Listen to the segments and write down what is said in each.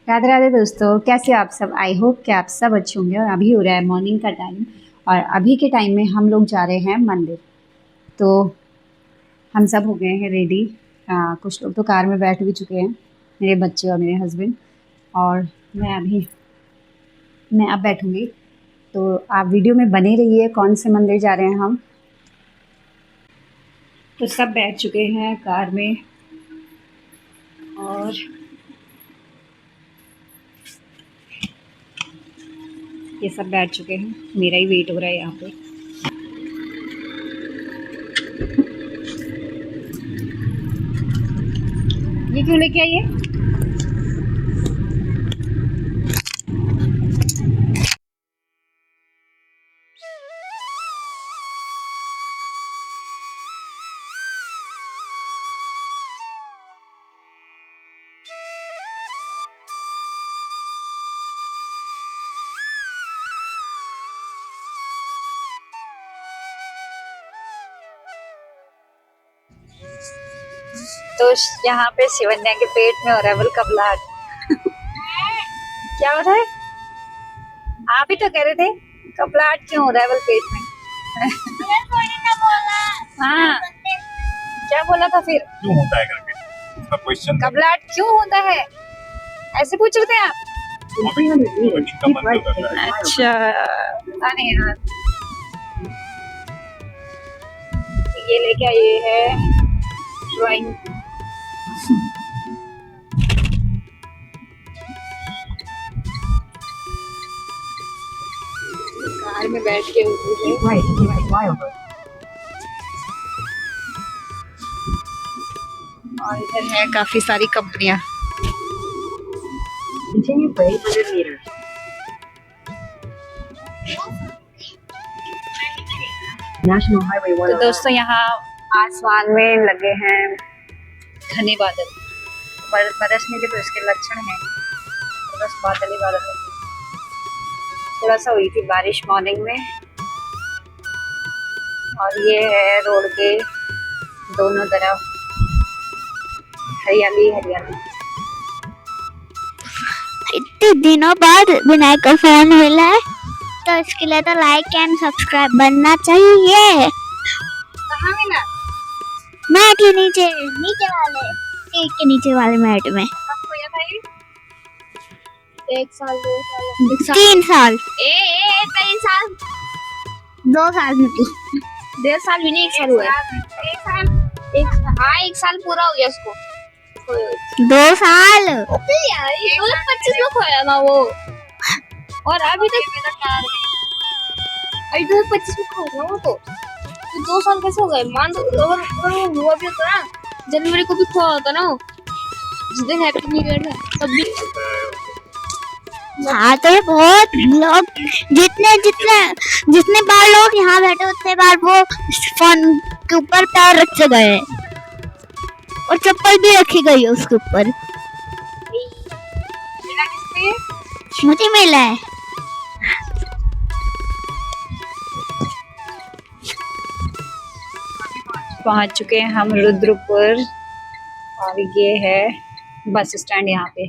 राधे राधे दोस्तों, कैसे हो आप सब। आई होप कि आप सब अच्छे होंगे। और अभी हो रहा है मॉर्निंग का टाइम और अभी के टाइम में हम लोग जा रहे हैं मंदिर। तो हम सब हो गए हैं रेडी। कुछ लोग तो कार में बैठ भी चुके हैं, मेरे बच्चे और मेरे हस्बैंड। और मैं अब बैठूंगी। तो आप वीडियो में बने रहिए, कौन से मंदिर जा रहे हैं हम। तो सब बैठ चुके हैं कार में और ये सब बैठ चुके हैं। मेरा ही वेट हो रहा है यहाँ पे। ये क्यों लेके आई है? तो यहाँ पे शिवन्या के पेट में हो रहा है बलकबलाहट। क्या हो रहा है? आप ही तो कह रहे थे कबलाहट क्यों हो रहा है बल पेट में। हाँ, क्या बोला था फिर? क्यों होता है करके उसका क्वेश्चन। कबलाहट क्यों होता है ऐसे पूछ रहे थे आप? अच्छा, पता नहीं यार। ये लेके आए है ड्राइंग। कार में बैठ के और इधर है काफी सारी कंपनियां। तो दोस्तों यहाँ आसमान में लगे हैं घने बादल। बरसने के तो इसके लक्षण हैं, तो बस बादल ही बादल। थोड़ा सा हुई थी बारिश मॉर्निंग में। और ये है रोड के दोनों तरफ हरियाली हरियाली। इतने दिनों बाद विनायक का फोन मिला है तो इसके लिए तो लाइक एंड सब्सक्राइब बनना चाहिए। कहाँ मिला? मैट के नीचे, नीचे वाले केक के नीचे वाले मैट में। कब खोया था ये? 1 साल 2 साल 3 साल 3 साल 2 साल में 1.5 साल भी नहीं, 1 साल हुआ है। 1 साल पूरा हो गया उसको। 2 साल यार 2025 में खोया ना वो, और अभी तक 2025 में खोया वो। तो 2 साल कैसे हो गए? मान दो अगर हुआ भी होता ना, जनवरी को भी खोया होता ना वो, जिस दिन हैप्पी न्यू ईयर था तब भी। हाँ, तो ये बहुत लोग जितने बार लोग यहाँ बैठे उतने बार वो फोन के ऊपर पैर रखे गए और चप्पल भी रखी गई है उसके ऊपर। मुझे मिला है। पहुंच चुके हैं हम रुद्रपुर और ये है बस स्टैंड यहाँ पे।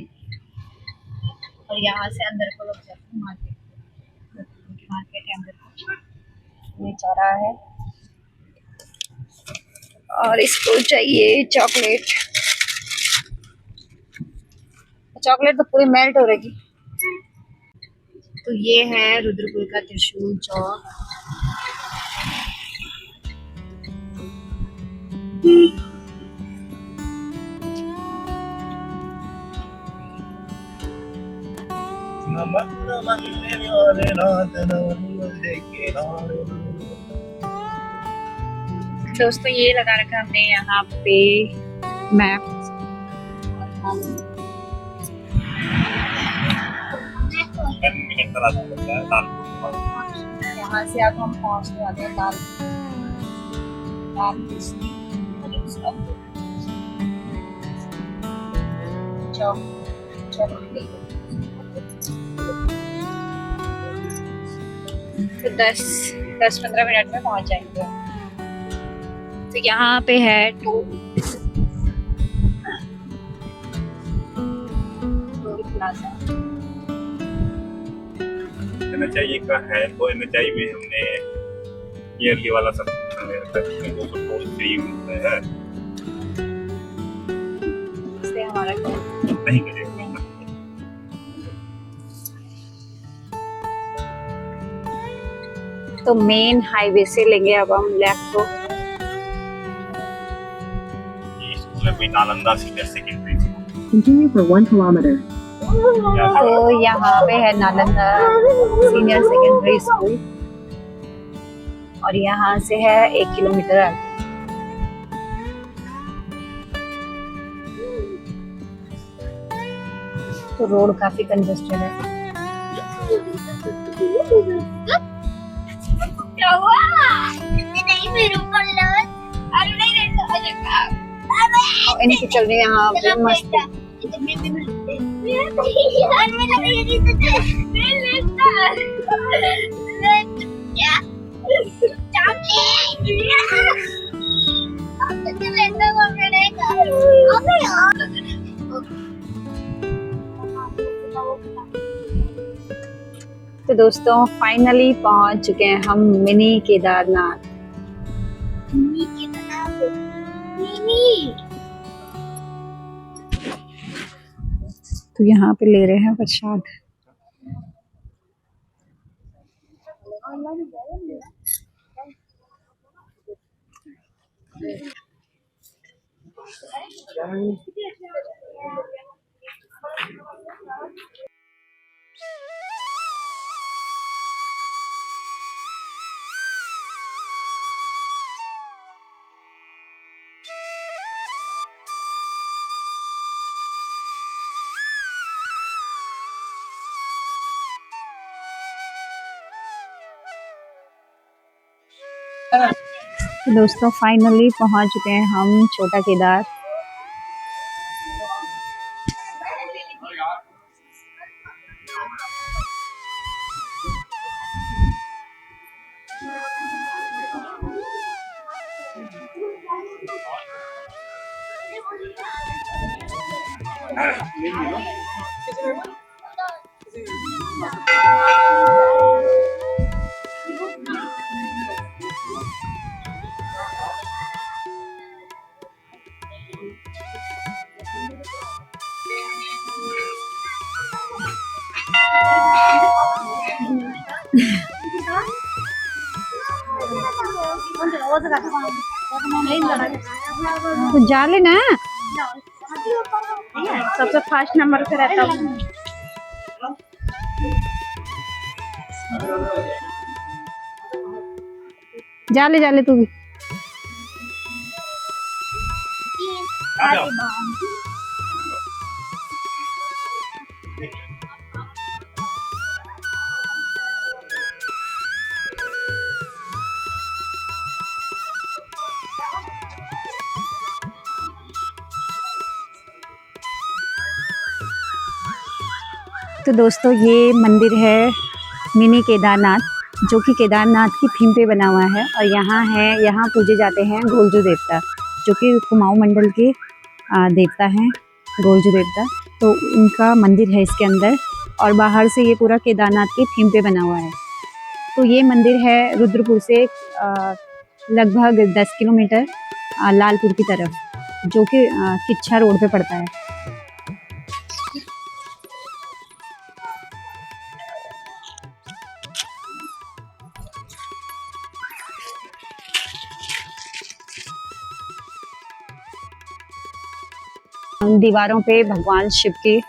और यहाँ से अंदर को लोग जाते हैं मार्केट है अंदर को। ये चौराहा है और इसको चाहिए चॉकलेट। चॉकलेट तो पूरी मेल्ट हो रही। तो ये है रुद्रपुर का त्रिशूल चौक। दोस्तों ये लगा रखा हमने यहाँ पे मैप। यहाँ से अब हम पहुँचने वाले हैं लाल तो 10-15 मिनट में पहुँच जाएंगे। तो यहाँ पे है टोल प्लाजा। NHI का है तो NHI में हमने ईयरली वाला सब्सक्रिप्शन ले रखा है, उसमें 200 कोर्स फ्री मिलता है। इससे हमारा नहीं करेगा तो मेन हाईवे से लेंगे अब हम लेफ्ट को। ये स्कूल है कोई Nalanda senior secondary school. Continue for 1 kilometer. तो यहाँ पे है नालंदा सीनियर सेकेंडरी स्कूल और यहाँ से है 1 किलोमीटर आगे। तो रोड काफी कंजेस्टेड है। इनकी चल रही है यहाँ पे मस्त। तो दोस्तों फाइनली पहुंच चुके हैं हम मिनी केदारनाथ। तो यहाँ पे ले रहे हैं प्रसाद। तो दोस्तों फाइनली पहुंच चुके हैं हम छोटा केदार। तो जा लेना सबसे फर्स्ट नंबर पे रहता हूँ। जा ले तू भी। तो दोस्तों ये मंदिर है मिनी केदारनाथ, जो कि केदारनाथ की थीम पे बना हुआ है। और यहाँ पूजे जाते हैं गोलजू देवता, जो कि कुमाऊं मंडल के देवता हैं गोलजू देवता। तो उनका मंदिर है इसके अंदर, और बाहर से ये पूरा केदारनाथ की थीम पे बना हुआ है। तो ये मंदिर है रुद्रपुर से लगभग 10 किलोमीटर लालपुर की तरफ, जो कि किच्छा रोड पे पड़ता है। दीवारों पे भगवान शिव की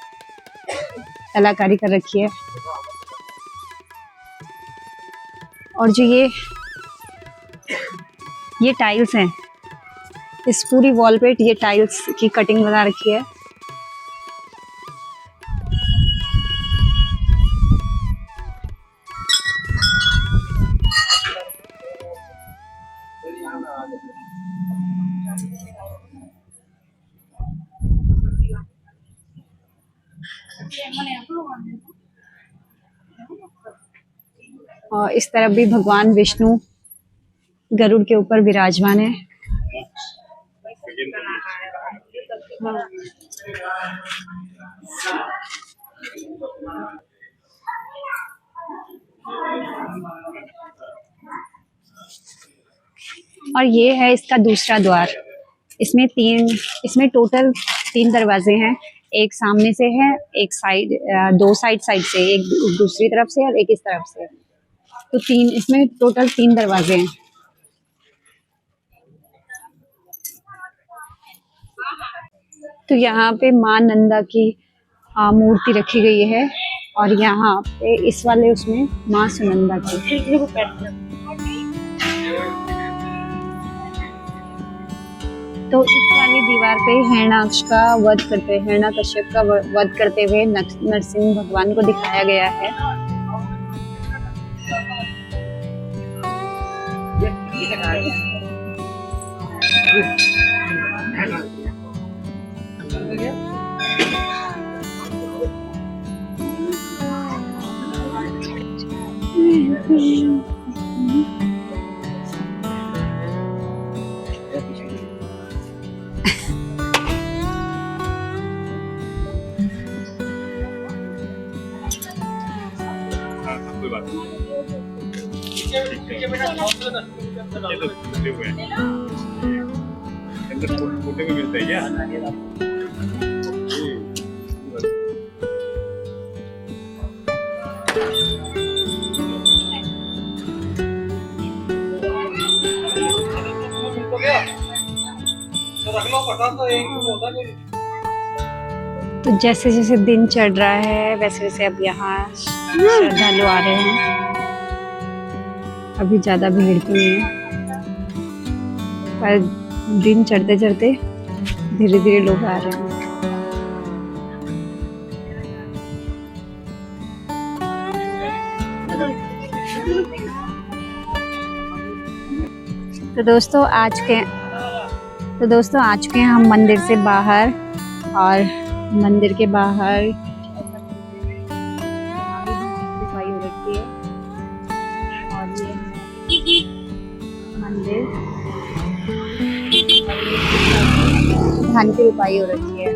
कलाकारी कर रखी है। और जो ये टाइल्स हैं, इस पूरी वॉल पे ये टाइल्स की कटिंग लगा रखी है। और इस तरफ भी भगवान विष्णु गरुड़ के ऊपर विराजमान है। और ये है इसका दूसरा द्वार। इसमें टोटल 3 दरवाजे हैं। एक सामने से है, एक साइड, 2 साइड से, एक दूसरी तरफ से और एक इस तरफ से। तो 3, इसमें टोटल 3 दरवाजे हैं। तो यहाँ पे माँ नंदा की मूर्ति रखी गई है और यहाँ पे इस वाले उसमें माँ सुनंदा की। तो इस वाली दीवार पे हिरण्यकश्यप का वध करते हुए नरसिंह भगवान को दिखाया गया है। कोई बात नहीं। ये तो टूटे हुए हैं। अंदर टूटे हुए मिलते हैं क्या? तो जैसे जैसे दिन चढ़ रहा है वैसे वैसे अब यहाँ श्रद्धालु आ रहे हैं। अभी ज़्यादा भीड़ तो नहीं है, पर दिन चढ़ते चढ़ते धीरे धीरे लोग आ रहे हैं। तो दोस्तों आ चुके हैं हम मंदिर से बाहर, और मंदिर के बाहर सफाई हो रखी है। और ये मंदिर धान की रुपाई हो रखी है।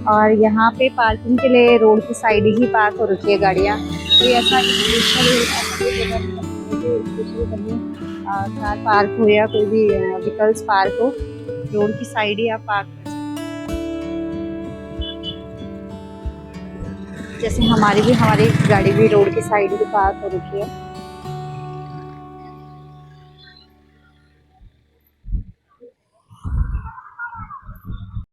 और यहाँ पे पार्किंग के लिए रोड की साइड ही पार्क हो रखी है गाड़ियाँ। कोई ऐसा कार पार्क हो या कोई भी व्हीकल्स पार्क हो, रोड की साइड ही आप पार्क कर सकते हैं। जैसे हमारी गाड़ी भी रोड की साइड ही पार्क हो रखी है।